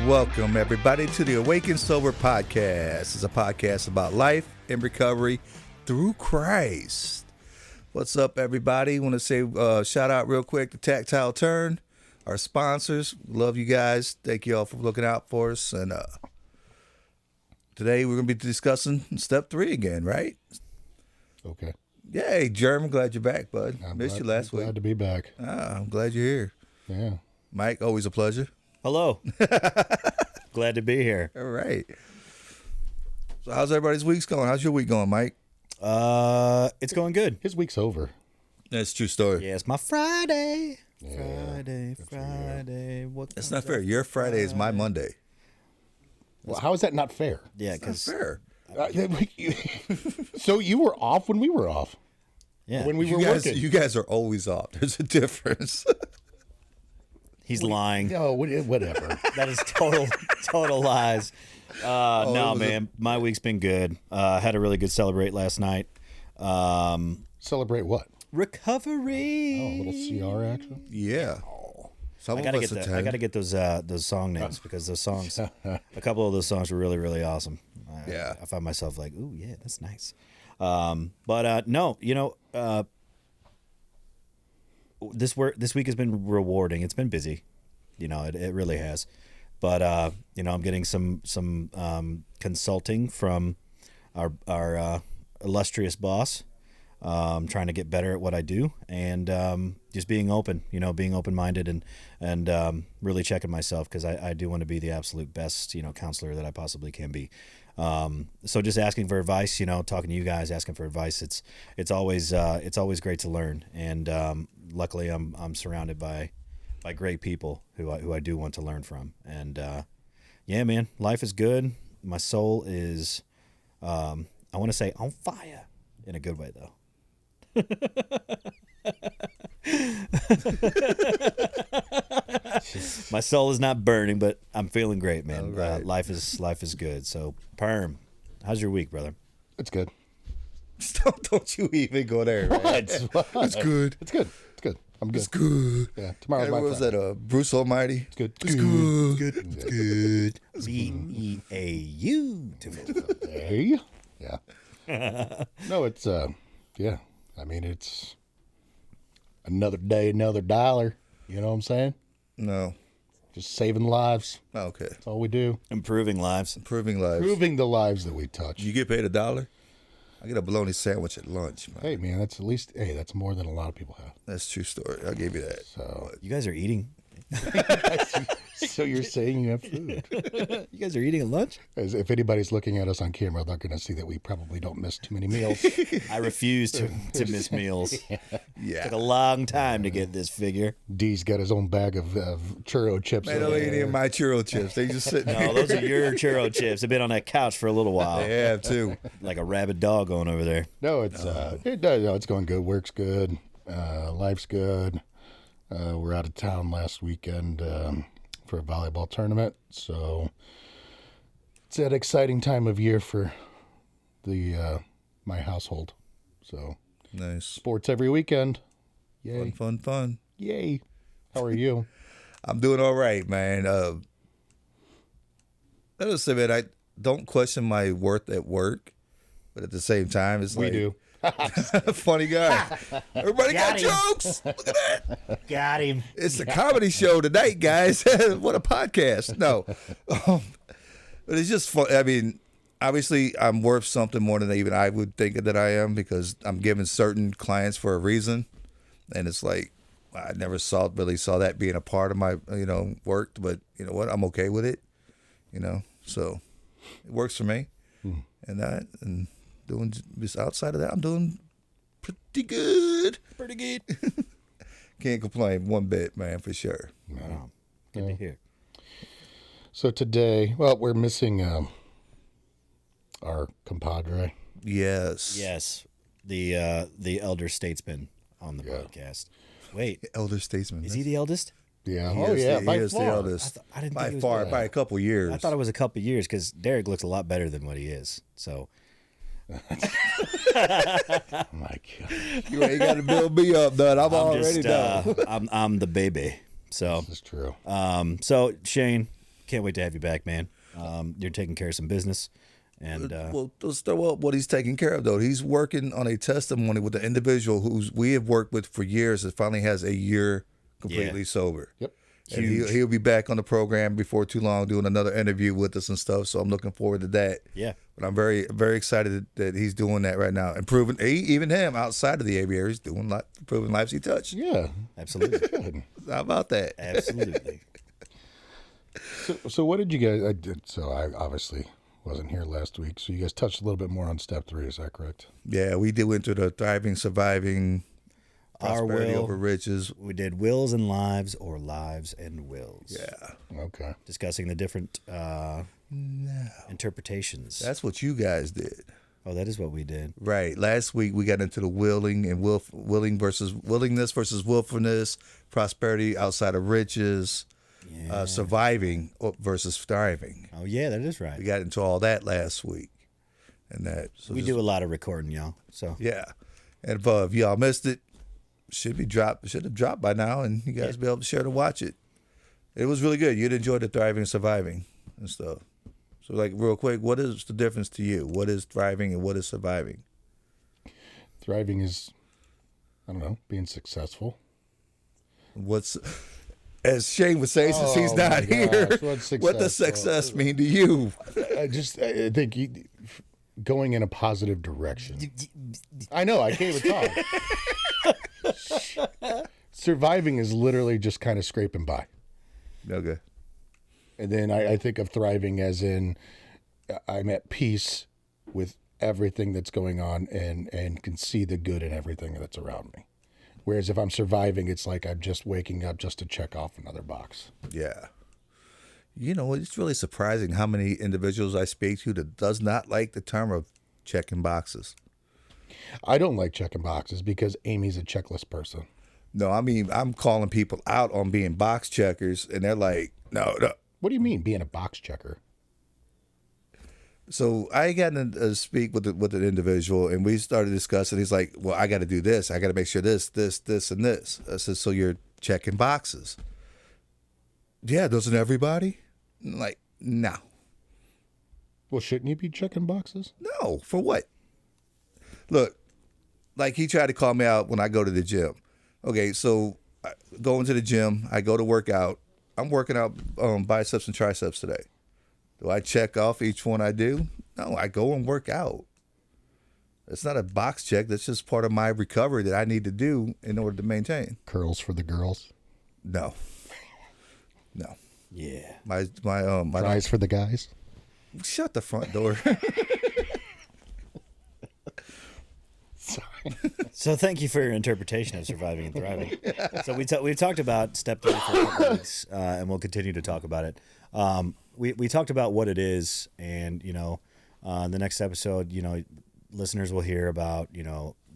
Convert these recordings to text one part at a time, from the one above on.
Welcome, everybody, to the Awakened Sober Podcast. It's a podcast about life and recovery through Christ. What's up, everybody? Want to say shout out real quick to Tactile Turn, our sponsors. Love you guys. Thank you all for looking out for us. And today we're going to be discussing step 3 again, right? Okay. Yay, Jeremy, glad you're back, bud. Missed you last week. Glad to be back. I'm glad you're here. Yeah. Mike, always a pleasure. Hello. Glad to be here. All right. So how's everybody's weeks going? How's your week going, Mike? It's going good. His week's over. That's a true story. Yeah, it's my Friday. Yeah, Friday. What? That's not fair. Your Friday is my Monday. Well, how is that not fair? Yeah, That's because fair. So you were off when we were off. yeah, When we were working. You guys are always off. There's a difference. he's lying. No, whatever. That is total lies. No, man, my week's been good. Had a really good celebrate last night. Celebrate what? Recovery. Oh, a little CR action? Yeah. Some I of gotta us get attend. I gotta get those song names because those songs, a couple of those songs were really, really awesome. Yeah. I found myself like, ooh, yeah, that's nice. But no, this week has been rewarding. It's been busy, it really has. But I'm getting some consulting from our illustrious boss. Trying to get better at what I do, and just being open, being open-minded, and really checking myself, because I do want to be the absolute best, counselor that I possibly can be. So just asking for advice, talking to you guys, asking for advice. It's always great to learn, and luckily I'm surrounded by great people who I do want to learn from. And yeah, man, life is good. My soul is, I want to say, on fire, in a good way though. My soul is not burning, but I'm feeling great, man. Right. Life is good. So, Perm, how's your week, brother? It's good. Don't you even go there, man. What? It's good. It's good. It's good. I'm good. It's good. Yeah, tomorrow's Hey, my what was Friday. that? Bruce Almighty? It's good. It's good. It's good. B-E-A-U. Hey. Yeah. No, it's yeah. I mean, it's another day, another dollar. You know what I'm saying? No. Just saving lives. Oh, okay. That's all we do. Improving lives. Improving lives. Proving the lives that we touch. You get paid $1? I get a bologna sandwich at lunch, man. Hey, man, that's at least, that's more than a lot of people have. That's a true story. I'll give you that. So, You guys are eating. so you're saying you have food. You guys are eating at lunch? As if anybody's looking at us on camera, they're going to see that we probably don't miss too many meals. I refuse to miss meals. Yeah. Took a long time to get this figure. D's got his own bag of churro chips. Man, don't eat any of my churro chips. They just sitting No, there. those are your churro chips. They've been on that couch for a little while. They have, too. Like a rabid dog going over there. No, it's it does. No, it's going good. Work's good. Life's good. We're out of town last weekend for a volleyball tournament, so it's that exciting time of year for the my household. So Nice. sports every weekend. Yay! Fun. Yay! How are you? I'm doing all right, man. Let us say, man, I don't question my worth at work, but at the same time, it's We like do. funny guy. Everybody got Got him. jokes. Look at that. Got him. It's the comedy show tonight, guys. What a podcast. No, but it's just fun. I mean, obviously, I'm worth something more than even I would think that I am, because I'm giving certain clients for a reason, and it's like I never really saw that being a part of my work. But you know what? I'm okay with it. So it works for me, and doing just outside of that, I'm doing pretty good. Pretty good. Can't complain one bit, man, for sure. Wow. Good to hear. So today, well, we're missing our compadre. Yes. Yes. The elder statesman. on the podcast. Wait, Elder statesman. is he the eldest? Yeah. He Oh, is yeah. the, By he is the far. eldest. I didn't by think he was far, bad. by a couple years. I thought it was a couple years because Derek looks a lot better than what he is. So My God. You ain't got to build me up, Dud. I'm already done. I'm the baby. So This is true. so Shane, can't wait to have you back, man. You're taking care of some business, and Well, let's throw up what he's taking care of, though. He's working on a testimony with an individual who we have worked with for years that finally has a year completely sober. Yep. And he'll be back on the program before too long doing another interview with us and stuff. So I'm looking forward to that. yeah, But I'm very, very excited that he's doing that right now. And proving, even him outside of the aviary, he's doing proving lives he touched. Yeah. absolutely, Good. How about that? absolutely. So what did you guys? I did. So I obviously wasn't here last week. So you guys touched a little bit more on step 3. Is that correct? Yeah, we did went to the thriving, surviving, Our prosperity will. over riches. We did wills and lives, or lives and wills. Yeah, Okay. Discussing the different interpretations. that's what you guys did. Oh, that is what we did. Right. Last week we got into the willing and willingness versus willfulness, prosperity outside of riches, surviving versus thriving. Oh, yeah, that is We right. got into all that last week, and that. So We just- do a lot of recording, y'all. So Yeah, and if y'all missed it, should have dropped by now, and you guys be able to share to watch it. It was really good. You'd enjoy the thriving and surviving and stuff. So, like, real quick, what is the difference to you? What is thriving and what is surviving? Thriving is, I don't know, being successful. What's, as Shane would say, since he's Oh, my not here, gosh, what does success mean to you? I think going in a positive direction. I know. I can't even talk. Surviving is literally just kind of scraping by. Okay. And then I think of thriving as in I'm at peace with everything that's going on and can see the good in everything that's around me. Whereas if I'm surviving, it's like I'm just waking up just to check off another box. Yeah. You know, it's really surprising how many individuals I speak to that does not like the term of checking boxes. I don't like checking boxes because Amy's a checklist person. No, I mean, I'm calling people out on being box checkers, and they're like, no. What do you mean being a box checker? So I got to speak with an individual, and we started discussing. He's like, well, I got to do this. I got to make sure this, and this. I said, so you're checking boxes? Yeah, doesn't everybody? I'm like, no. Well, shouldn't you be checking boxes? No, for what? Look, like he tried to call me out when I go to the gym. Okay, so I go into the gym, I go to work out. I'm working out biceps and triceps today. Do I check off each one I do? No, I go and work out. It's not a box check. That's just part of my recovery that I need to do in order to maintain. Curls for the girls. No. yeah. My Fries for the guys. shut the front door. Sorry. So thank you for your interpretation of surviving and thriving. So we've talked about step 3 for a couple weeks, and we'll continue to talk about it. We talked about what it is, and the next episode, listeners will hear about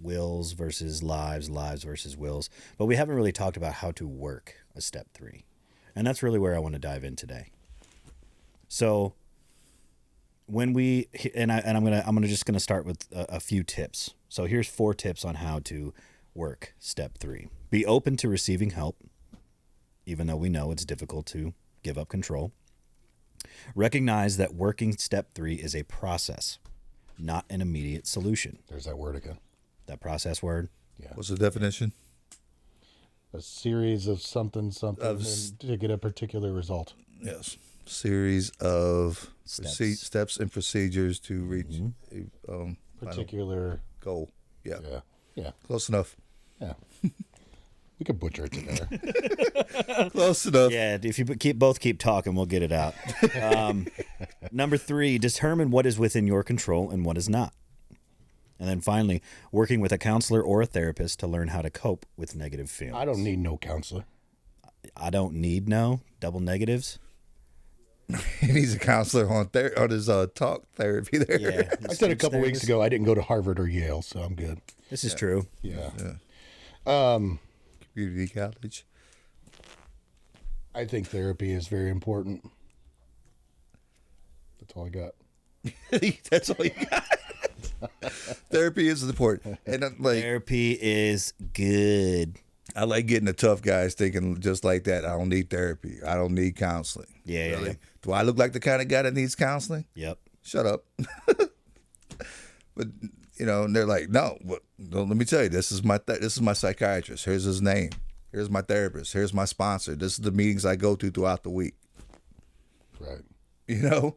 wills versus lives versus wills, but we haven't really talked about how to work a step 3, and that's really where I want to dive in today. So when we I'm just gonna start with a few tips. So here's 4 tips on how to work step 3. Be open to receiving help, even though we know it's difficult to give up control. Recognize that working step 3 is a process, not an immediate solution. There's that word again. That process word. What's the definition? A series of something to get a particular result. Yes. Series of Steps. steps and procedures to reach a Particular. goal. Yeah. Yeah. Close enough. Yeah. We could butcher it together. Close enough. Yeah, if you both keep talking, we'll get it out. Number 3, determine what is within your control and what is not. And then finally, working with a counselor or a therapist to learn how to cope with negative feelings. I don't need no counselor. I don't need no double negatives. He needs a counselor on his talk therapy there. Yeah, I said a couple weeks ago I didn't go to Harvard or Yale, so I'm good. This is true. Yeah. Community college. I think therapy is very important. That's all I got. That's all you got. Therapy is important, and Therapy is good. I like getting the tough guys thinking just like that. I don't need therapy. I don't need counseling. Yeah, Really? yeah. Do I look like the kind of guy that needs counseling? Yep. Shut up. But and they're like, no. Let me tell you, this is my psychiatrist. Here's his name. Here's my therapist. Here's my sponsor. This is the meetings I go to throughout the week. Right. So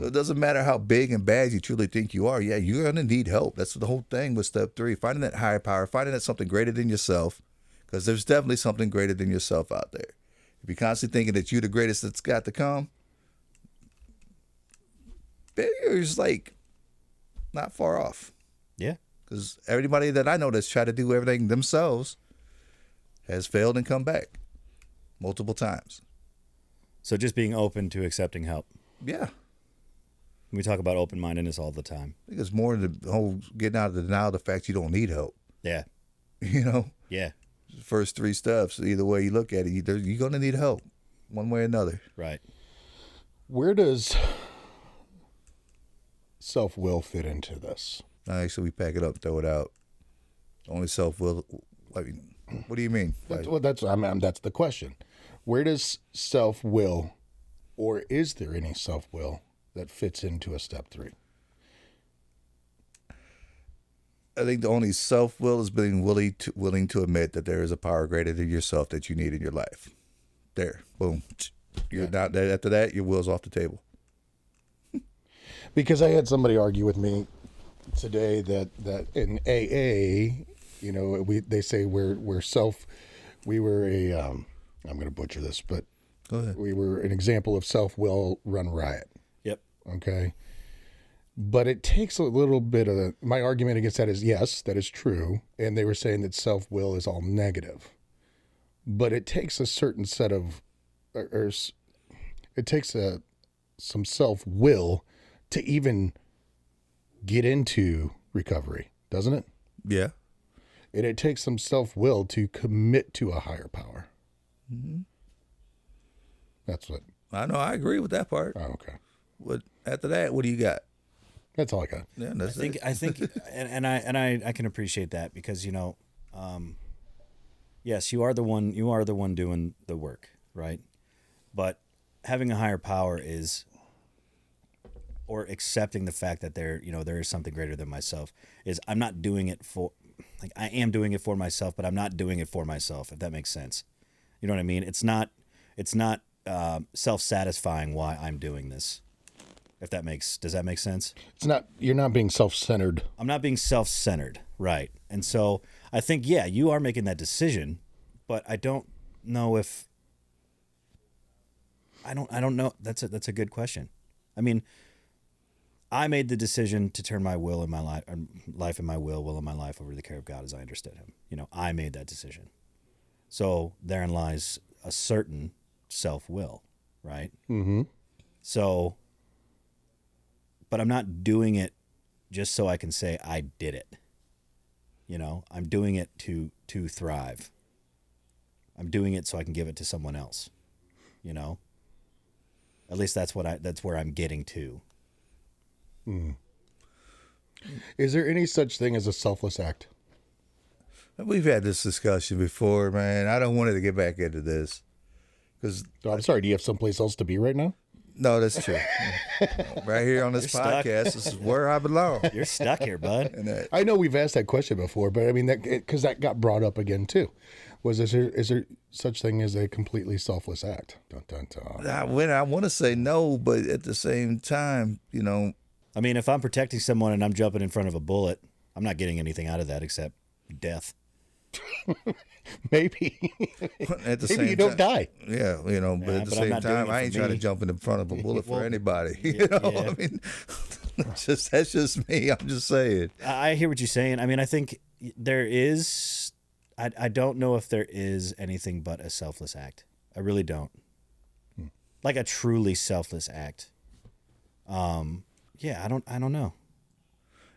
it doesn't matter how big and bad you truly think you are. Yeah, you're gonna need help. That's the whole thing with step 3: finding that higher power, finding that something greater than yourself. Because there's definitely something greater than yourself out there. If you're constantly thinking that you're the greatest that's got to come, failure is not far off. Yeah. Because everybody that I know that's tried to do everything themselves has failed and come back multiple times. So just being open to accepting help. Yeah. We talk about open-mindedness all the time. I think it's more the whole getting out of the denial of the fact you don't need help. Yeah. Yeah. First 3 steps, either way you look at it, you're going to need help one way or another. Right. Where does self-will fit into this? Actually, we pack it up, throw it out. Only self-will. I mean, what do you mean? That's the question. Where does self-will, or is there any self-will that fits into a step 3? I think the only self-will is being willing to admit that there is a power greater than yourself that you need in your life. There, boom. You're not there. After that, your will's off the table. Because I had somebody argue with me today that in AA, they say we were a I'm going to butcher this, but Go ahead. we were an example of self-will run riot. Yep. Okay. But it takes a little bit of my argument against that is, yes, that is true. And they were saying that self-will is all negative. But it takes a certain set of, it takes some self-will to even get into recovery, doesn't it? Yeah. And it takes some self-will to commit to a higher power. Mm-hmm. That's what. I know. I agree with that part. Oh, okay. But after that, what do you got? That's all I got. Yeah, that's I think, and I can appreciate that because yes, you are the one doing the work, right? But having a higher power is, or accepting the fact that there is something greater than myself, is I'm not doing it for, I am doing it for myself, but I'm not doing it for myself. If that makes sense, you know what I mean? It's not self-satisfying why I'm doing this. Does that make sense? You're not being self-centered. I'm not being self-centered, right? And so I think, yeah, you are making that decision, but I don't know if I don't know. That's a good question. I mean, I made the decision to turn my will in my life in my will in my life over to the care of God as I understood Him. I made that decision. So therein lies a certain self-will, right? Mm-hmm. So. But I'm not doing it just so I can say I did it. I'm doing it to thrive. I'm doing it so I can give it to someone else. At least that's where I'm getting to. Mm. Is there any such thing as a selfless act? We've had this discussion before, man. I don't want to get back into this because I'm sorry. Do you have someplace else to be right now? No, that's true. Right here on this podcast, this is where I belong. You're stuck here, bud. I know we've asked that question before, but I mean, because that got brought up again too. Is there such thing as a completely selfless act? Dun, dun, dun. I want to say no, but at the same time, I mean, if I'm protecting someone and I'm jumping in front of a bullet, I'm not getting anything out of that except death. Maybe. At the Maybe you don't die. Yeah, but at the same time, I ain't trying to jump in front of a bullet for anybody. I mean, that's just me. I'm just saying. I hear what you're saying. I mean, I think there is. I don't know if there is anything but a selfless act. I really don't. Like a truly selfless act. Yeah, I don't know.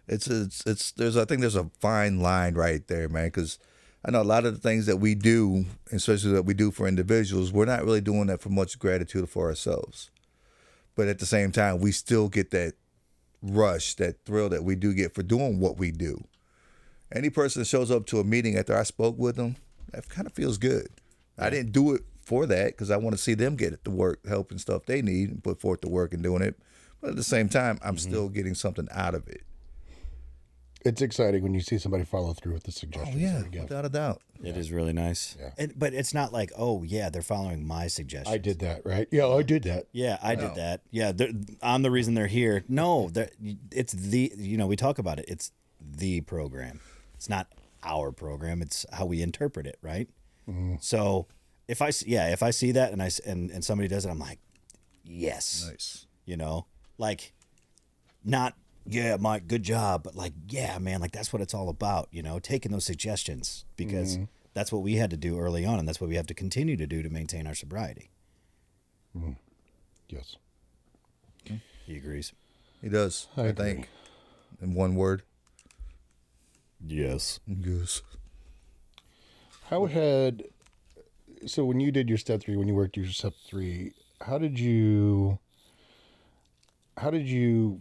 I think there's a fine line right there, man, because I know a lot of the things that we do, especially that we do for individuals, we're not really doing that for much gratitude for ourselves. But at the same time, we still get that rush, that thrill that we do get for doing what we do. Any person that shows up to a meeting after I spoke with them, that kind of feels good. I didn't do it for that because I want to see them get the work, help and stuff they need and put forth the work and doing it. But at the same time, I'm still getting something out of it. It's exciting when you see somebody follow through with the suggestions. Oh, yeah, that we give. without a doubt. It is really nice. Yeah. But it's not like, oh, yeah, they're following my suggestions. I did that, right? Yeah, I did that. Yeah, I did that. Yeah, I'm the reason they're here. No, it's we talk about it. It's the program. It's not our program. It's how we interpret it, right? Mm-hmm. So if I see that and somebody does it, I'm like, yes. Nice. Like not, yeah, Mike, good job. But like, yeah, man, like that's what it's all about, taking those suggestions because that's what we had to do early on. And that's what we have to continue to do to maintain our sobriety. Mm. Yes. He agrees. He does, I think. In one word. Yes. Yes. So when you did your step 3, when you worked your step 3, how did you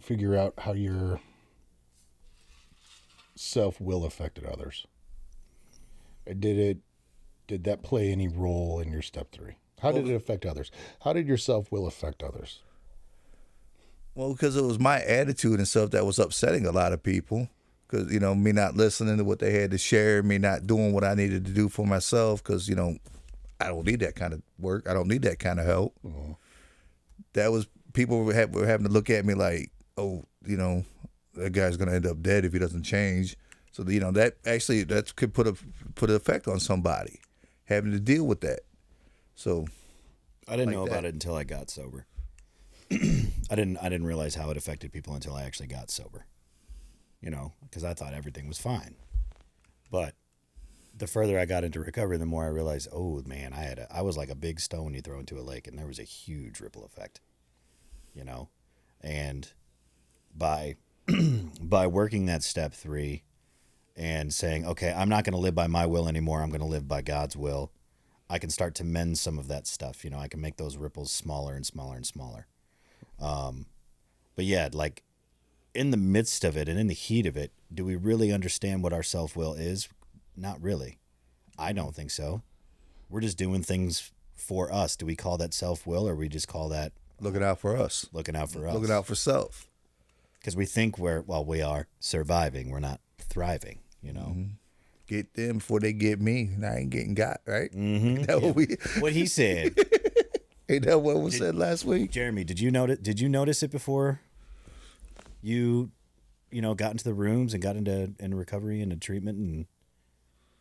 figure out how your self-will affected others? Did that play any role in your step 3? How did it affect others? How did your self-will affect others? Well, because it was my attitude and stuff that was upsetting a lot of people. Because, me not listening to what they had to share, me not doing what I needed to do for myself. Because, I don't need that kind of work. I don't need that kind of help. Mm-hmm. That was, people were having to look at me like, oh, that guy's going to end up dead if he doesn't change. So, that could put an effect on somebody having to deal with that. So I didn't know about it until I got sober. I didn't realize how it affected people until I actually got sober. Because I thought everything was fine. But the further I got into recovery, the more I realized, oh man, I was like a big stone you throw into a lake, and there was a huge ripple effect. And by working that step 3 and saying, okay, I'm not going to live by my will anymore. I'm going to live by God's will. I can start to mend some of that stuff. I can make those ripples smaller and smaller and smaller. But yeah, like in the midst of it and in the heat of it, do we really understand what our self-will is? Not really. I don't think so. We're just doing things for us. Do we call that self-will, or we just call that looking out for us? Looking out for us. Looking out for self. Because we think we are surviving. We're not thriving, Mm-hmm. Get them before they get me, and I ain't getting got, right? Mm-hmm. That what he said. Ain't that what was said last week? Jeremy, did you notice it before you got into the rooms and got into recovery and treatment, and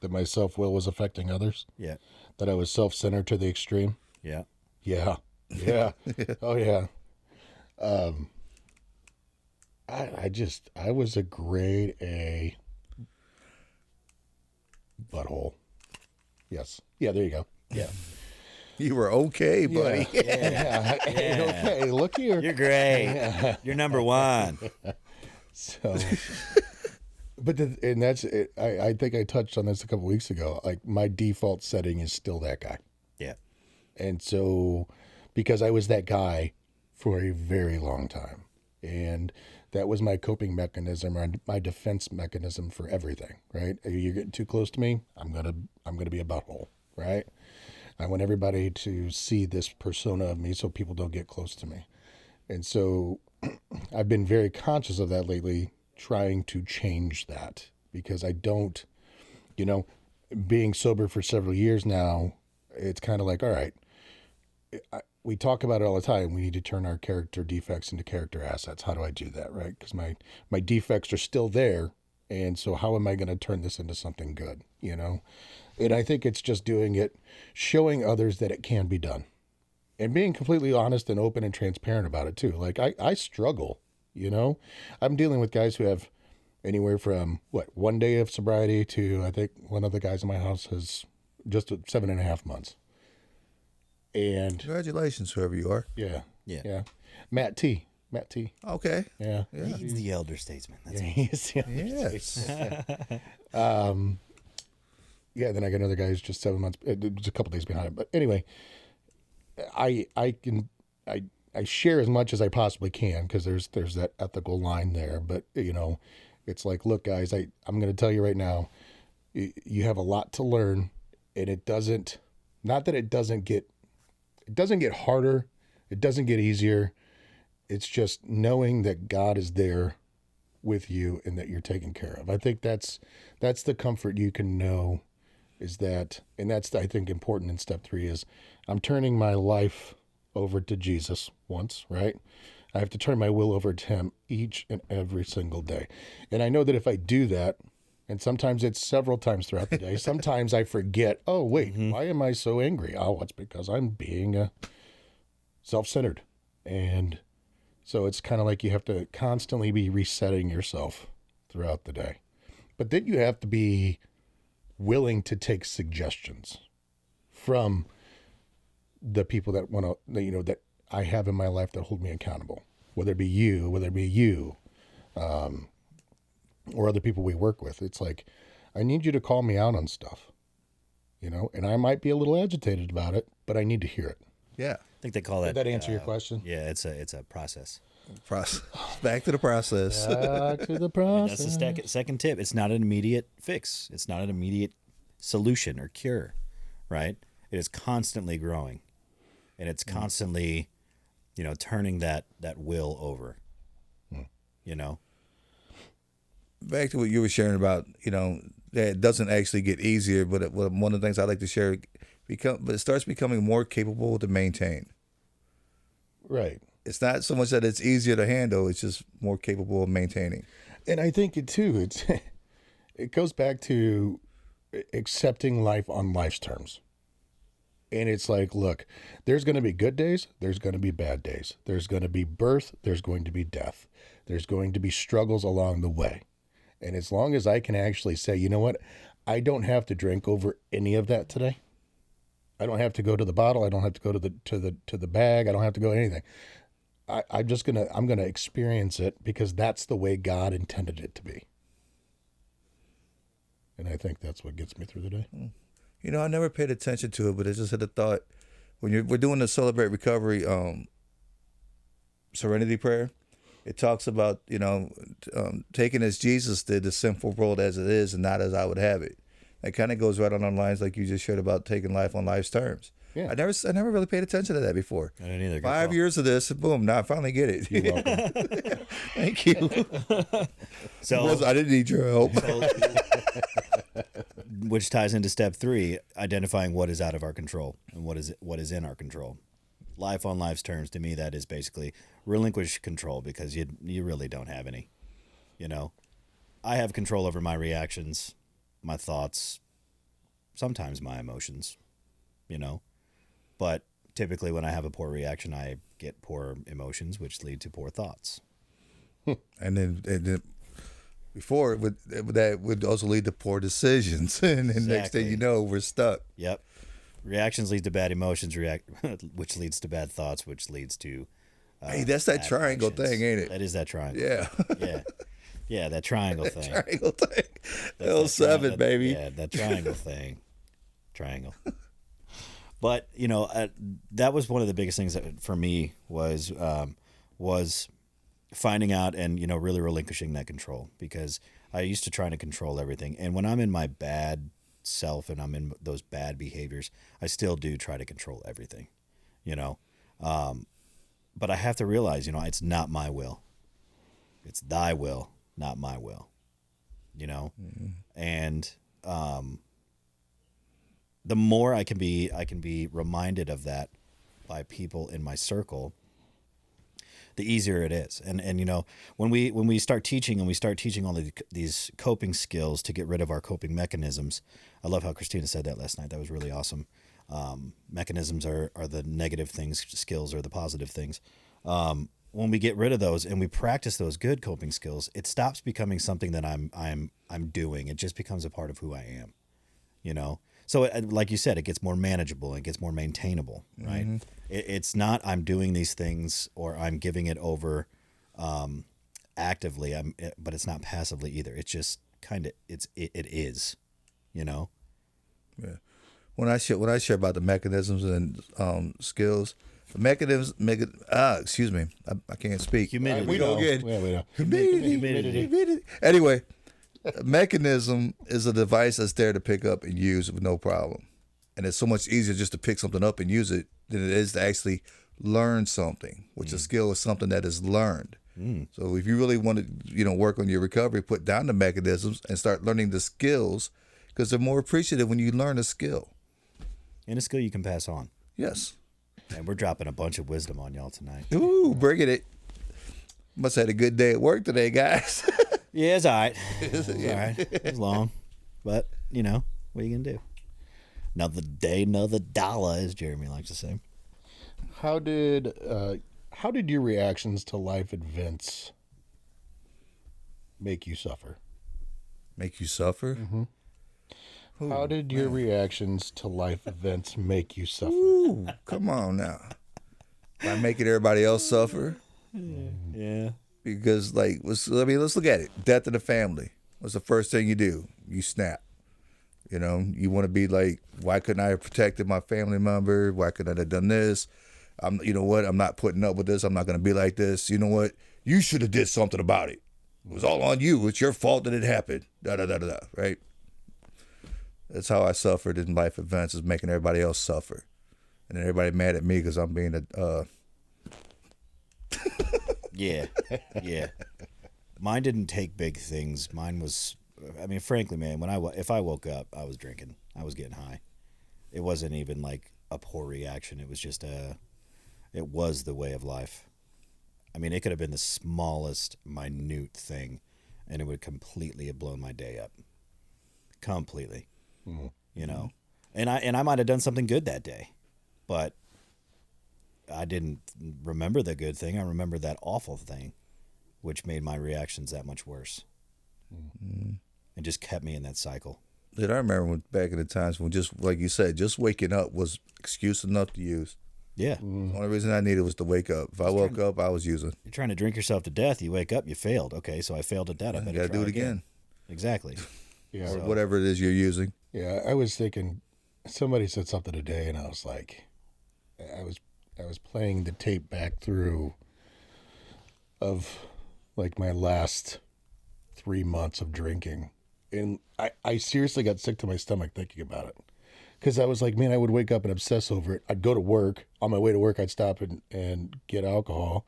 that my self-will was affecting others? Yeah. That I was self-centered to the extreme? Yeah. Yeah. Yeah. Oh yeah. I was a grade A butthole. Yes. Yeah, there you go. Yeah. You were okay, buddy. Yeah. Okay, look here. You're great. Yeah. You're number 1. So, and that's it. I think I touched on this a couple weeks ago. Like, my default setting is still that guy. Yeah. And so, because I was that guy for a very long time, and that was my coping mechanism, or my defense mechanism for everything. Right? You're getting too close to me, I'm gonna be a butthole. Right? I want everybody to see this persona of me so people don't get close to me. And so I've been very conscious of that lately, trying to change that, because I don't, being sober for several years now, it's kind of like, all right, we talk about it all the time. We need to turn our character defects into character assets. How do I do that, right? Because my defects are still there. And so how am I going to turn this into something good, And I think it's just doing it, showing others that it can be done, and being completely honest and open and transparent about it too. Like I struggle, I'm dealing with guys who have anywhere from 1 day of sobriety to, I think one of the guys in my house has just 7.5 months. And congratulations, whoever you are. Yeah. Matt T. Okay. Yeah. He's the elder statesman. That's he's the elder statesman. Yeah, then I got another guy who's just 7 months. It's a couple days behind him. But anyway, I can I share as much as I possibly can because there's that ethical line there. But it's like, look, guys, I'm going to tell you right now, you have a lot to learn, and it doesn't. Not that it doesn't get harder, it doesn't get easier. It's just knowing that God is there with you and that you're taken care of. I think that's the comfort you can know is that, and that's, I think, important in step 3 is I'm turning my life over to Jesus once, right? I have to turn my will over to him each and every single day. And I know that if I do that, and sometimes it's several times throughout the day, sometimes I forget, oh, wait, why am I so angry? Oh, it's because I'm being self-centered. And so it's kind of like you have to constantly be resetting yourself throughout the day. But then you have to be willing to take suggestions from the people that want to, that I have in my life that hold me accountable, whether it be you, or other people we work with. It's like, I need you to call me out on stuff, and I might be a little agitated about it, but I need to hear it. Yeah. I think they call that. Did that answer your question? Yeah, it's a process. Back to the process. Back to the process. That's the second tip. It's not an immediate fix. It's not an immediate solution or cure, right? It is constantly growing, and it's constantly, turning that will over. Back to what you were sharing about, that it doesn't actually get easier, but one of the things I like to share, but it starts becoming more capable to maintain. Right. It's not so much that it's easier to handle; it's just more capable of maintaining. And I think it goes back to accepting life on life's terms. And it's like, look, there's going to be good days. There's going to be bad days. There's going to be birth. There's going to be death. There's going to be struggles along the way. And as long as I can actually say, you know what, I don't have to drink over any of that today. I don't have to go to the bottle. I don't have to go to the bag. I don't have to go to anything. I'm gonna experience it because that's the way God intended it to be. And I think that's what gets me through the day. I never paid attention to it, but I just had a thought. When we're doing the Celebrate Recovery Serenity Prayer, it talks about, taking as Jesus did the sinful world as it is and not as I would have it. That kind of goes right on the lines like you just shared about taking life on life's terms. Yeah. I never really paid attention to that before. I didn't either. 5 years of this, boom, now I finally get it. You're welcome. Thank you. So I didn't need your help. which ties into step 3, identifying what is out of our control and what is in our control. Life on life's terms, to me, that is basically relinquish control because you really don't have any. I have control over my reactions, my thoughts, sometimes my emotions, but typically when I have a poor reaction, I get poor emotions, which lead to poor thoughts. And then before that would also lead to poor decisions, and then next thing you know, we're stuck. Yep. Reactions lead to bad emotions, which leads to bad thoughts, which leads to hey, that's that triangle thing, ain't it? That is that triangle. Yeah. Yeah, that triangle thing. Triangle thing. L7, baby. Yeah, that triangle thing. Triangle. But, that was one of the biggest things that for me was finding out and, really relinquishing that control, because I used to try to control everything. And when I'm in my bad self and I'm in those bad behaviors, I still do try to control everything, but I have to realize, it's not my will. It's thy will, not my will, and the more I can be reminded of that by people in my circle, the easier it is. And when we start teaching all these coping skills to get rid of our coping mechanisms, I love how Christina said that last night. That was really awesome. Mechanisms are the negative things, skills are the positive things. When we get rid of those and we practice those good coping skills, it stops becoming something that I'm doing. It just becomes a part of who I am, So like you said, it gets more manageable. It gets more maintainable, right? Mm-hmm. It's not I'm doing these things or I'm giving it over actively, but it's not passively either. It's just kind of it is, Yeah. When I share about the mechanisms and skills, the mechanisms, excuse me, I can't speak. Humidity. We Go know. again. Yeah, we know. Humidity. Anyway, a mechanism is a device that's there to pick up and use with no problem. And it's so much easier just to pick something up and use it than it is to actually learn something, which a skill is something that is learned. So if you really want to, work on your recovery, put down the mechanisms and start learning the skills, because they're more appreciative when you learn a skill. And a skill you can pass on. Yes. And we're dropping a bunch of wisdom on y'all tonight. Ooh, bringing it. Must have had a good day at work today, guys. Yeah, it's all right. It's all right. It was long. But, what are you going to do? Another day, another dollar, as Jeremy likes to say. How did your reactions to life events make you suffer? Make you suffer? Mm-hmm. How did your reactions to life events make you suffer? Ooh, come on now. By making everybody else suffer? Yeah. Because, let's look at it. Death in the family. What's the first thing you do? You snap. You want to be like, why couldn't I have protected my family member? Why couldn't I have done this? You know what? I'm not putting up with this. I'm not going to be like this. You know what? You should have did something about it. It was all on you. It's your fault that it happened. Da-da-da-da-da, right? That's how I suffered in life events, is making everybody else suffer. And then everybody mad at me because I'm being Yeah. Yeah. Mine didn't take big things. Mine was, frankly, man, if I woke up, I was drinking. I was getting high. It wasn't even like a poor reaction. It was just it was the way of life. It could have been the smallest, minute thing, and it would completely have blown my day up. Completely. Mm-hmm. And I might have done something good that day, but I didn't remember the good thing. I remember that awful thing, which made my reactions that much worse. Mm-hmm. And just kept me in that cycle. Dude, I remember back in the times when, just like you said, just waking up was excuse enough to use. Yeah. The only reason I needed was to wake up. If I woke up, I was using. You're trying to drink yourself to death. You wake up, you failed. Okay, so I failed at that. I better gotta try do it again. Exactly. Yeah. Or whatever it is you're using. Yeah, I was thinking, somebody said something today, and I was like, I was playing the tape back through of my last 3 months of drinking, and I seriously got sick to my stomach thinking about it, because I was like, man, I would wake up and obsess over it. I'd go to work. On my way to work, I'd stop and get alcohol,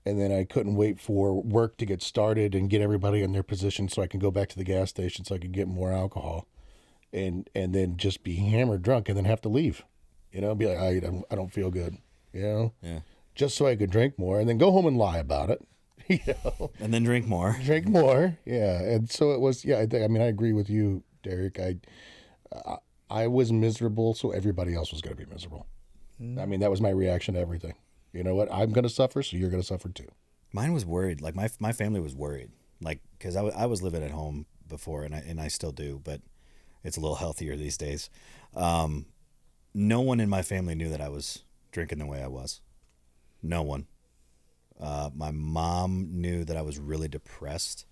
and then I couldn't wait for work to get started and get everybody in their position so I can go back to the gas station so I could get more alcohol, and then just be hammered drunk and then have to leave. Be like, I don't feel good. Yeah. Just so I could drink more and then go home and lie about it. And then drink more. Drink more. Yeah. And so it was. Yeah. I agree with you, Derek. I was miserable, so everybody else was going to be miserable. That was my reaction to everything. You know what? I'm going to suffer, so you're going to suffer too. Mine was worried. Like my family was worried. Like, because I was living at home before, and I still do, but it's a little healthier these days. No one in my family knew that I was drinking the way I was. No one. My mom knew that I was really depressed.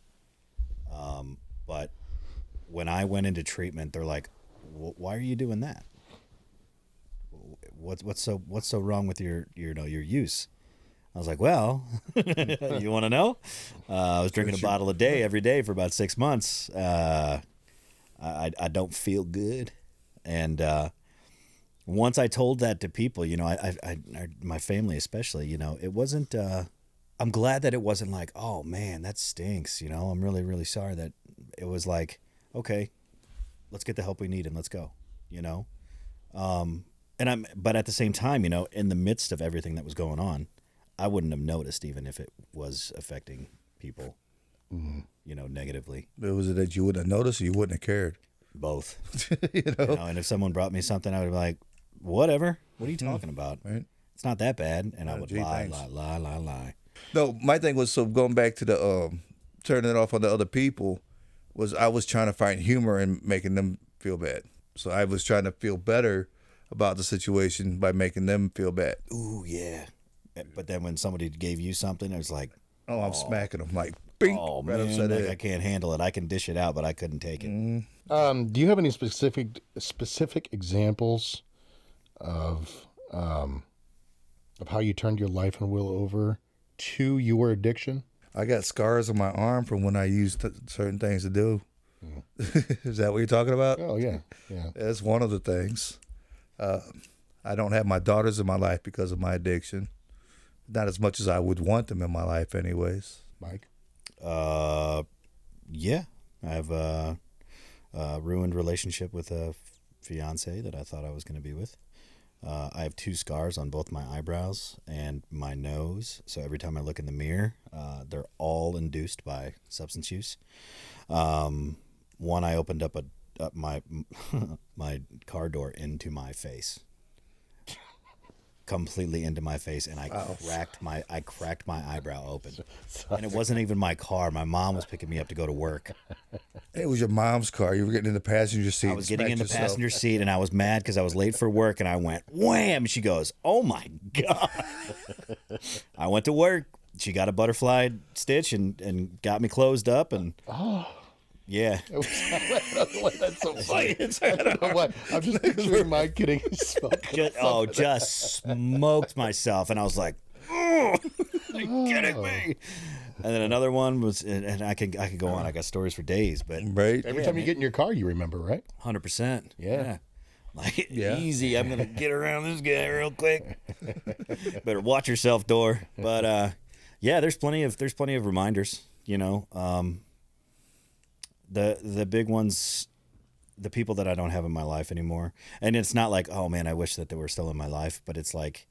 But when I went into treatment, they're like, "Why are you doing that? What's so wrong with your use?" I was like, "Well, you want to know? I was drinking a bottle a day every day for about 6 months. I don't feel good, and once I told that to people, my family especially, it wasn't. I'm glad that it wasn't like, oh man, that stinks. I'm really, really sorry that it was like, okay, let's get the help we need and let's go. But at the same time, in the midst of everything that was going on, I wouldn't have noticed even if it was affecting people, negatively. But was it that you wouldn't have noticed or you wouldn't have cared? Both. And if someone brought me something, I would be like, whatever. What are you talking about? Right. It's not that bad. And I would lie. No, my thing was, so going back to the turning it off on the other people, was I was trying to find humor in making them feel bad. So I was trying to feel better about the situation by making them feel bad. Ooh, yeah. But then when somebody gave you something, it was like, oh, I'm smacking them. Like, bink, Oh right man, upside the like head. I can't handle it. I can dish it out, but I couldn't take it. Do you have any specific examples of how you turned your life and will over to your addiction? I got scars on my arm from when I used certain things to do. Is that what you're talking about? Oh yeah, yeah. That's one of the things. I don't have my daughters in my life because of my addiction. Not as much as I would want them in my life, anyways. Mike. Yeah, I have a ruined relationship with a fiance that I thought I was going to be with. I have 2 scars on both my eyebrows and my nose. So every time I look in the mirror, they're all induced by substance use. One, I opened up my my car door into my face, completely into my face, and I cracked my eyebrow open. And it wasn't even my car. My mom was picking me up to go to work. It was your mom's car. You were getting in the passenger seat. I was getting in the passenger seat, and I was mad because I was late for work, and I went wham. She goes, "Oh my god!" I went to work. She got a butterfly stitch and got me closed up, and yeah. That's so funny. I don't know why. I'm just picturing Mike getting smoked. Just smoked myself, and I was like, "Oh, are you kidding me?" And then another one was, and I could go on. I got stories for days, but Right? Every time you get in your car, you remember, right? 100%. Yeah. Like Yeah. easy. I'm gonna get around this guy real quick. Better watch yourself, door. But yeah, there's plenty of reminders. You know, the big ones, the people that I don't have in my life anymore. And it's not like, oh man, I wish that they were still in my life. But it's like,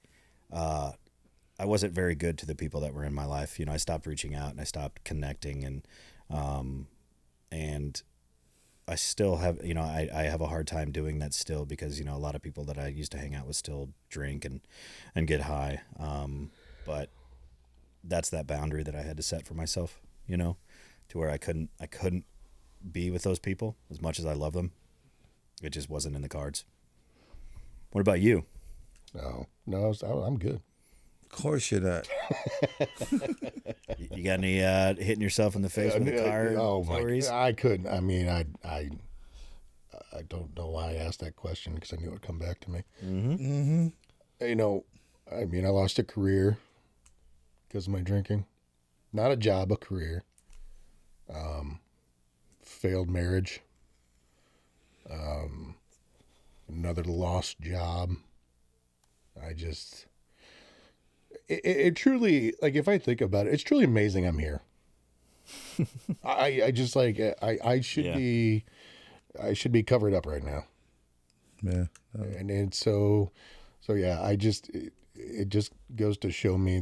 I wasn't very good to the people that were in my life. You know, I stopped reaching out and I stopped connecting, and I still have, you know, I have a hard time doing that still because, you know, a lot of people that I used to hang out with still drink and get high. But that's that boundary that I had to set for myself, you know, to where I couldn't be with those people as much as I love them. It just wasn't in the cards. What about you? No, I'm good. Of course you're not. You got any hitting yourself in the face with a car stories? I couldn't. I mean, I don't know why I asked that question because I knew it would come back to me. Mm-hmm. You know, I mean, I lost a career because of my drinking. Not a job, a career. Failed marriage. Another lost job. It truly, like, if I think about it, it's truly amazing I'm here. I just like, I should be covered up right now. Yeah. And so yeah, it just goes to show me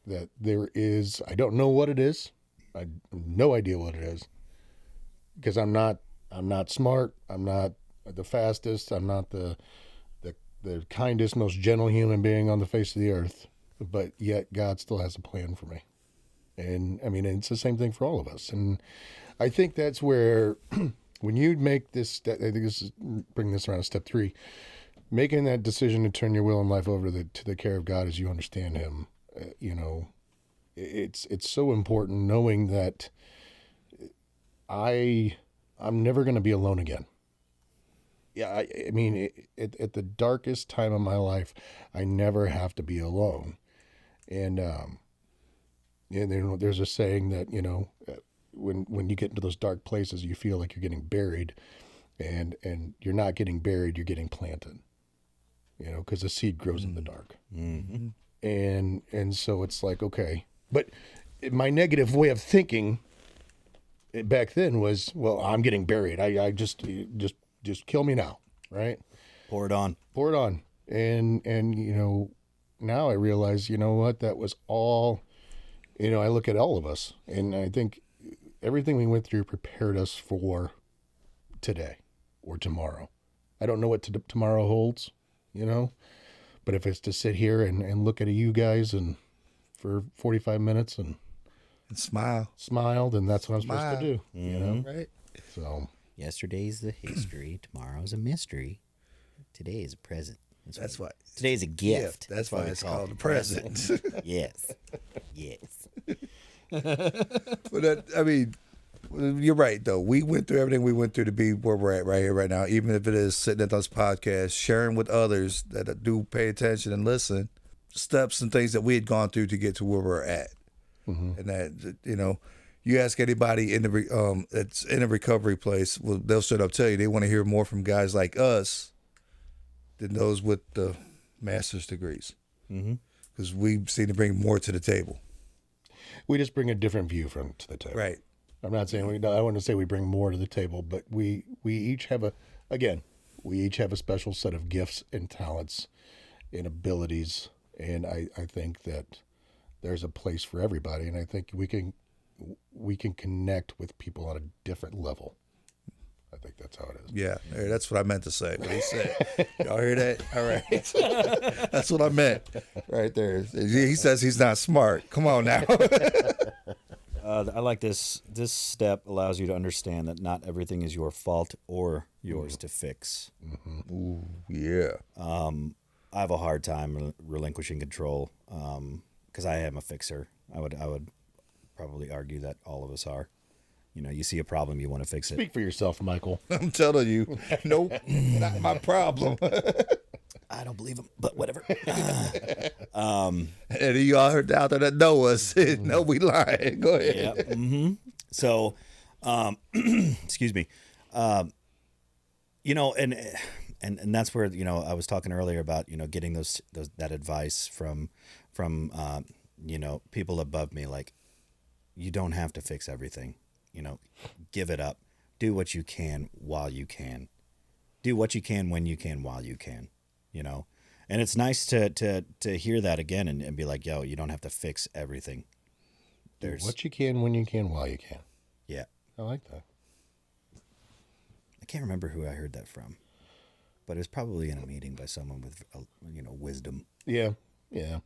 that there is, I don't know what it is. I have no idea what it is because I'm not smart. I'm not the fastest. I'm not the kindest, most gentle human being on the face of the earth, but yet God still has a plan for me. And I mean, it's the same thing for all of us. And I think that's where, when you make this step, I think this is bringing this around to step 3, making that decision to turn your will and life over to the care of God as you understand Him. You know, it's so important knowing that I'm never going to be alone again. Yeah, I mean, at the darkest time of my life, I never have to be alone. And there's a saying that, you know, when you get into those dark places, you feel like you're getting buried, and you're not getting buried, you're getting planted. You know, because the seed grows in the dark. Mm-hmm. And so it's like, okay, but my negative way of thinking back then was, well, I'm getting buried. I just kill me now, right? Pour it on. And you know, now I realize, you know what, that was all, you know, I look at all of us and I think everything we went through prepared us for today or tomorrow. I don't know what tomorrow holds, you know, but if it's to sit here and look at you guys and for 45 minutes and smile, then that's what I'm supposed to do, you know? Right. So Yesterday's the history. Tomorrow's a mystery. Today is a present. That's why. Today's a gift. That's why it's called a present. Yes. But I mean, you're right though. We went through everything we went through to be where we're at right here, right now. Even if it is sitting at this podcast, sharing with others that do pay attention and listen, steps and things that we had gone through to get to where we're at. And that, you ask anybody in the that's in a recovery place, well, they'll straight up tell you they want to hear more from guys like us than those with the master's degrees, because we seem to bring more to the table. We just bring a different view to the table. Right. I'm not saying I want to say we bring more to the table, but we each have we each have a special set of gifts and talents and abilities, and I think that there's a place for everybody, and I think we can connect with people on a different level. I think that's how it is. Yeah, that's what I meant to say. What he said. Y'all hear that? All right. That's what I meant right there. He says he's not smart. Come on now. I like this. This step allows you to understand that not everything is your fault or yours to fix. Ooh, yeah. I have a hard time relinquishing control because I am a fixer. I would probably argue that all of us are. You see a problem, you want to fix it. Speak for yourself, Michael. I'm telling you, nope, not my problem. I don't believe him, but whatever. And y'all heard out there that know us, no, we lying. Go ahead. Yeah. So, excuse me. And that's where I was talking earlier about getting that advice from people above me, like, you don't have to fix everything. Give it up. Do what you can while you can. Do what you can when you can while you can. And it's nice to hear that again and be like, yo, you don't have to fix everything. Do what you can when you can while you can. Yeah. I like that. I can't remember who I heard that from, but it was probably in a meeting by someone with wisdom. Yeah. Yeah.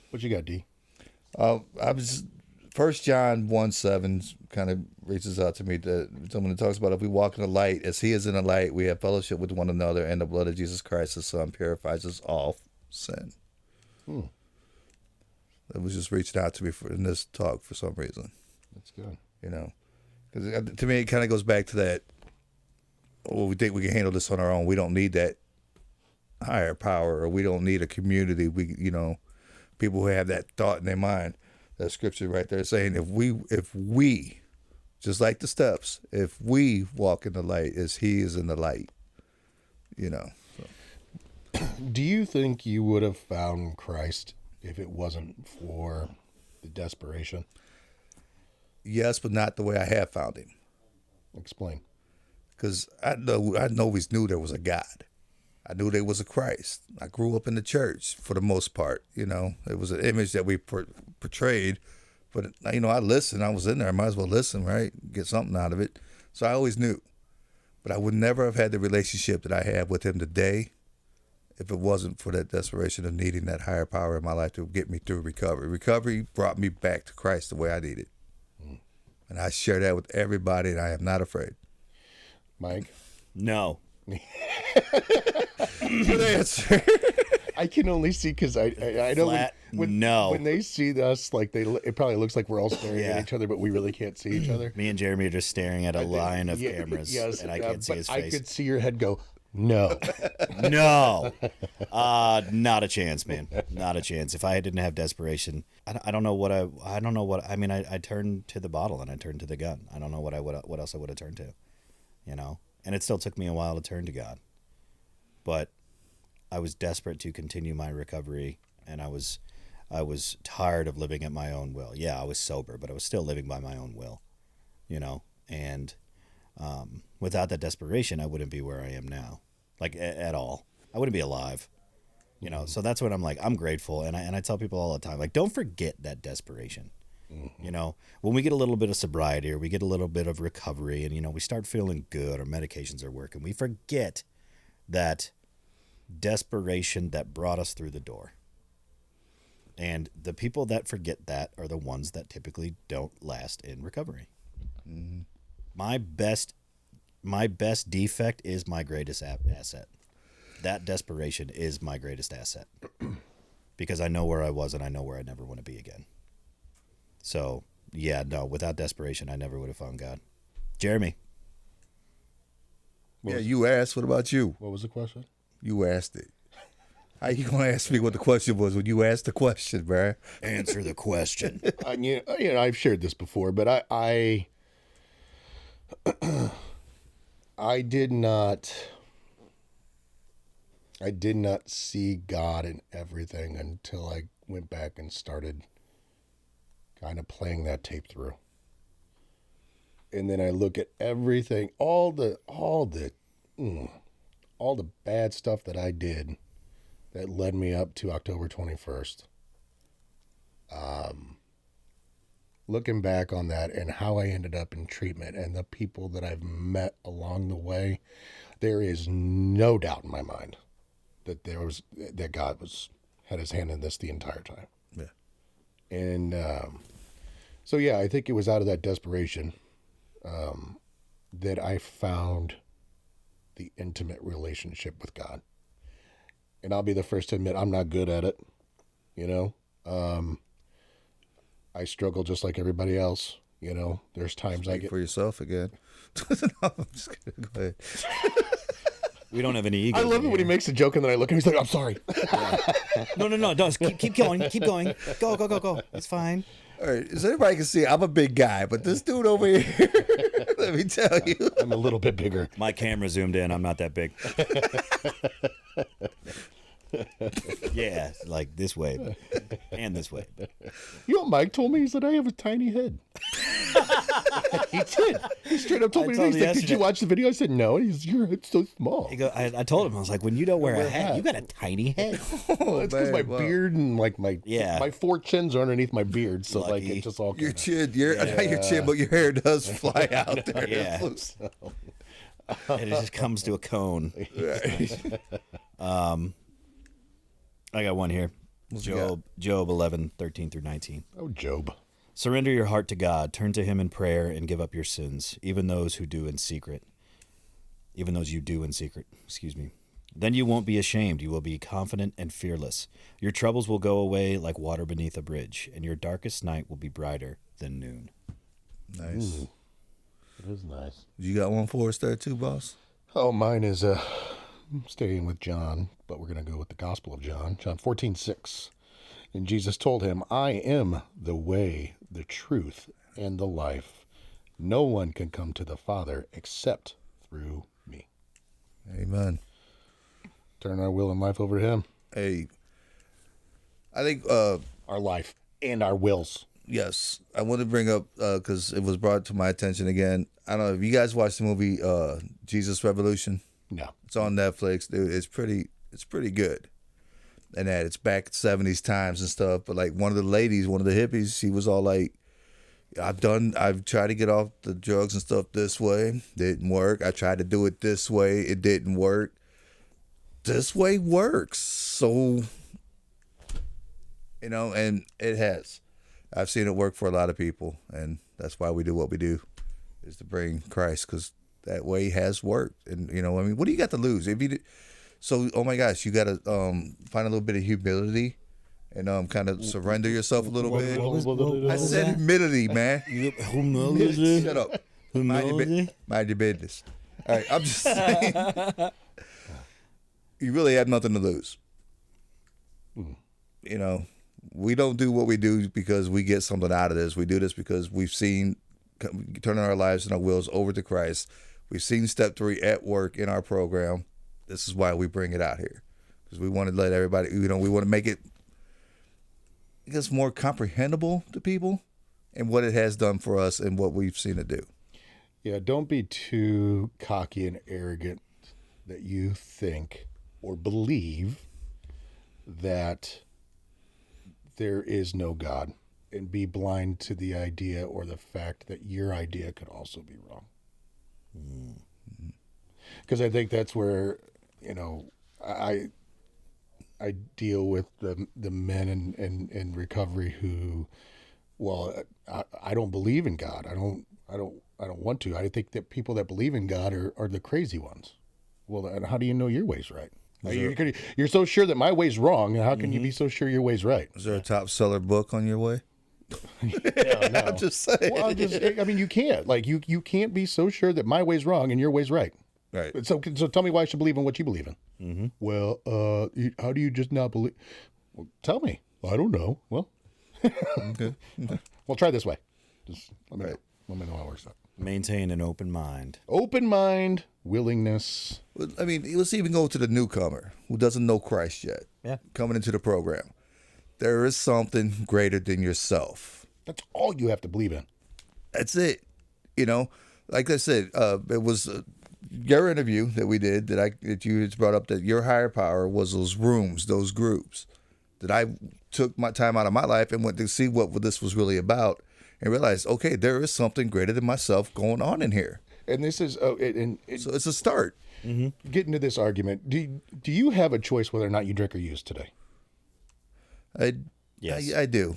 What you got, D? I was 1 John 1:7 kind of reaches out to me that someone talks about if we walk in the light as he is in the light, we have fellowship with one another, and the blood of Jesus Christ, his son, purifies us all sin. That was just reaching out to me in this talk for some reason. That's good. Because to me it kind of goes back to that. Well, we think we can handle this on our own. We don't need that higher power, or we don't need a community. We people who have that thought in their mind. That scripture right there saying if we just like the steps, if we walk in the light as he is in the light, So. Do you think you would have found Christ if it wasn't for the desperation? Yes, but not the way I have found him. Explain. Because I always knew there was a God. I knew there was a Christ. I grew up in the church for the most part. It was an image that we portrayed. But, I listened. I was in there. I might as well listen, right? Get something out of it. So I always knew. But I would never have had the relationship that I have with him today if it wasn't for that desperation of needing that higher power in my life to get me through recovery. Recovery brought me back to Christ the way I needed. And I share that with everybody, and I am not afraid. Mike? No. Good answer. I can only see because I know when they see us, like it probably looks like we're all staring at each other, but we really can't see each other. Me and Jeremy are just staring at a line of cameras, and I can't see his face. I could see your head go, no. No. Not a chance, man. Not a chance. If I didn't have desperation, I don't know what I mean, I turned to the bottle and I turned to the gun. I don't know what else I would have turned to, and it still took me a while to turn to God, but I was desperate to continue my recovery, and I was tired of living at my own will. Yeah, I was sober, but I was still living by my own will, and without that desperation, I wouldn't be where I am now, like at all. I wouldn't be alive, So that's what I'm like. I'm grateful, and I tell people all the time, like, don't forget that desperation. When we get a little bit of sobriety or we get a little bit of recovery, and we start feeling good, our medications are working, we forget that desperation that brought us through the door. And the people that forget that are the ones that typically don't last in recovery. My best defect is my greatest asset. That desperation is my greatest asset because I know where I was and I know where I never want to be again. So yeah, no, without desperation, I never would have found God. Jeremy. Yeah, you asked. What about you? What was the question? You asked it. How you gonna ask me what the question was when you asked the question, bruh? Answer the question. I've shared this before, but I did not see God in everything until I went back and started kind of playing that tape through. And then I look at everything, all the bad stuff that I did that led me up to October 21st. Looking back on that and how I ended up in treatment and the people that I've met along the way, there is no doubt in my mind that God had his hand in this the entire time. Yeah. And so yeah, I think it was out of that desperation that I found the intimate relationship with God. And I'll be the first to admit I'm not good at it. I struggle just like everybody else. There's times I get for yourself again. No, I'm just kidding. Go ahead. We don't have any ego. I love it when he makes a joke and then I look and he's like, "I'm sorry." No. Don't keep going. Keep going. Go. It's fine. All right, so everybody can see I'm a big guy, but this dude over here, let me tell you, I'm a little bit bigger. My camera zoomed in. I'm not that big. Yeah, like this way and this way. You know what Mike told me? He said, I have a tiny head. He did. He straight up told me, he's like, did you watch the video? I said, no. He's, your head's so small. I told him, I was like, when you don't wear a hat, you got a tiny head. Well, it's because my beard and like my 4 chins are underneath my beard. So like it just all your chin, not your chin, but your hair does fly out there. Yeah. And it just comes to a cone. I got one here. Job 11:13-19. Oh, Job. Surrender your heart to God. Turn to him in prayer and give up your sins, even those you do in secret. Excuse me. Then you won't be ashamed. You will be confident and fearless. Your troubles will go away like water beneath a bridge, and your darkest night will be brighter than noon. Nice. Ooh, it is nice. You got one for us there too, boss? Oh, mine is staying with John, but we're going to go with the Gospel of John. John 14:6. And Jesus told him, I am the way, the truth, and the life. No one can come to the Father except through me. Amen. Turn our will and life over to him. Hey, I think our life and our wills. Yes, I want to bring up because it was brought to my attention again. I don't know if you guys watched the movie Jesus Revolution. No, it's on Netflix, dude. It's pretty good. And that it's back 70s times and stuff. But like one of the hippies, she was all like, I've tried to get off the drugs and stuff this way. Didn't work. I tried to do it this way. It didn't work. This way works. So, and it has. I've seen it work for a lot of people. And that's why we do what we do, is to bring Christ, because that way has worked. And, what do you got to lose? So, oh my gosh, you got to find a little bit of humility and kind of surrender yourself a little bit. I said humility, man. Humility? Shut up. Mind your business. All right, I'm just saying. You really have nothing to lose. We don't do what we do because we get something out of this. We do this because we've seen turning our lives and our wills over to Christ. We've seen step 3 at work in our program. This is why we bring it out here, because we want to let everybody, we want to make it, I guess, more comprehensible to people and what it has done for us and what we've seen it do. Yeah, don't be too cocky and arrogant that you think or believe that there is no God, and be blind to the idea or the fact that your idea could also be wrong. Because I think that's where, I deal with the men in recovery who, I don't believe in God. I don't want to. I think that people that believe in God are the crazy ones. Well, and how do you know your way's right? You're so sure that my way's wrong. How can you be so sure your way's right? Is there a top seller book on your way? Yeah, no. I'm just saying. Well, I mean, you can't. Like, you can't be so sure that my way's wrong and your way's right. Right. So tell me why I should believe in what you believe in. Mm-hmm. Well, how do you just not believe? Well, tell me. I don't know. Well, Okay. well, try this way. Just let me Right. know. Let me know how it works out. Maintain an open mind. Open mind, willingness. Well, I mean, let's even go to the newcomer who doesn't know Christ yet. Yeah. Coming into the program. There is something greater than yourself. That's all you have to believe in. That's it. You know, like I said, it was your interview that we did that you had brought up that your higher power was those rooms, those groups. That I took my time out of my life and went to see what this was really about and realized, okay, there is something greater than myself going on in here. And this is So it's a start. getting to this argument. Do you have a choice whether or not you drink or use today? Yes. I do.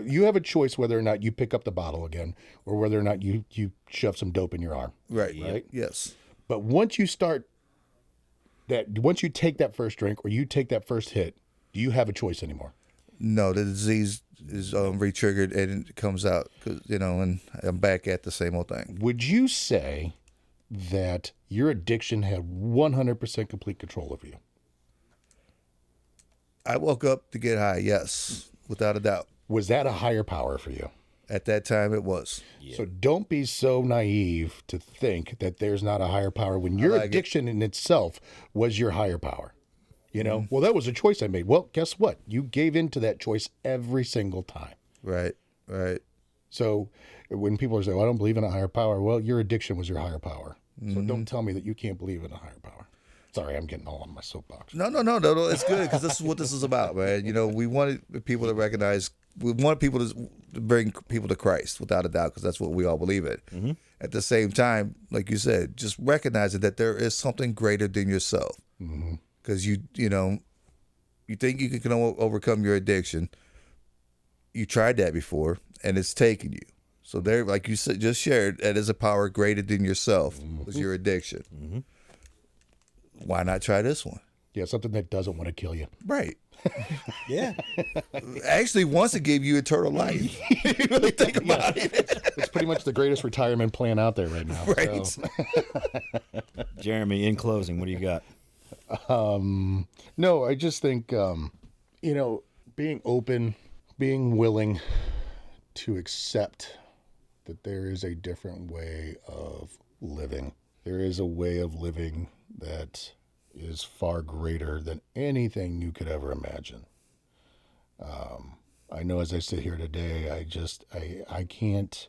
You have a choice whether or not you pick up the bottle again or whether or not you shove some dope in your arm. Right. Right. Yes. But once you take that first drink or you take that first hit, do you have a choice anymore? No, the disease is re-triggered and it comes out, 'cause, and I'm back at the same old thing. Would you say that your addiction had 100% complete control over you? I woke up to get high, yes, without a doubt. Was that a higher power for you? At that time, it was. So don't be so naive to think that there's not a higher power when your like it. addiction in itself was your higher power. Well, that was a choice I made. Well, guess what? You gave in to that choice every single time. Right. So when people say, well, I don't believe in a higher power, well, your addiction was your higher power. So don't tell me that you can't believe in a higher power. Sorry, I'm getting all on my soapbox. No, it's good because this is what this is about, man. We wanted people to recognize, we want people to bring people to Christ, without a doubt, because that's what we all believe in. Mm-hmm. At the same time, like you said, just recognizing that there is something greater than yourself. Because you think you can overcome your addiction. You tried that before, and it's taken you. So there, like you said, just shared, that is a power greater than yourself, was your addiction. Mm-hmm. Why not try this one? Yeah, something that doesn't want to kill you. Right. Yeah. Actually, once it gave you eternal life. You really think about it. It's pretty much the greatest retirement plan out there right now. Right. So. Jeremy, in closing, what do you got? No, I just think, being open, being willing to accept that there is a different way of living. There is a way of living that is far greater than anything you could ever imagine. I know as I sit here today, I can't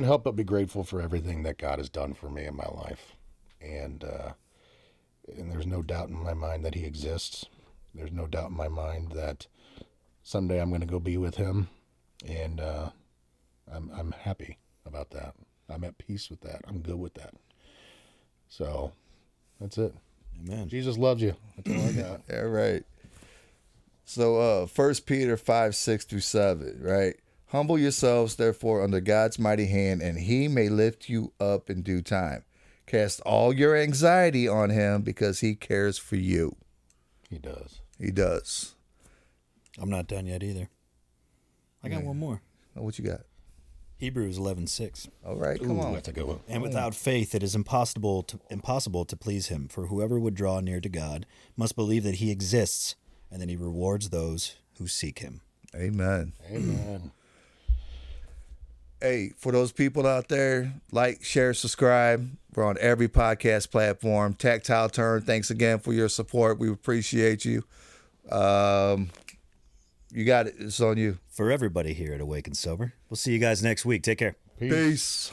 help but be grateful for everything that God has done for me in my life. And there's no doubt in my mind that he exists. There's no doubt in my mind that someday I'm going to go be with him. And I'm happy about that. I'm at peace with that. I'm good with that. So that's it. Amen. Jesus loves you. That's all I got. Yeah, right. So 1 Peter 5:6-7, right? Humble yourselves, therefore, under God's mighty hand, and he may lift you up in due time. Cast all your anxiety on him because he cares for you. He does. He does. I'm not done yet either. I got one more. Oh, what you got? Hebrews 11:6. All right, come on. That's a good one. And without faith it is impossible to please him, for whoever would draw near to God must believe that he exists, and that he rewards those who seek him. Amen. Amen. Hey, for those people out there, like, share, subscribe. We're on every podcast platform. Tactile Turn, thanks again for your support. We appreciate you. You got it. It's on you. For everybody here at Awake and Sober, we'll see you guys next week. Take care. Peace.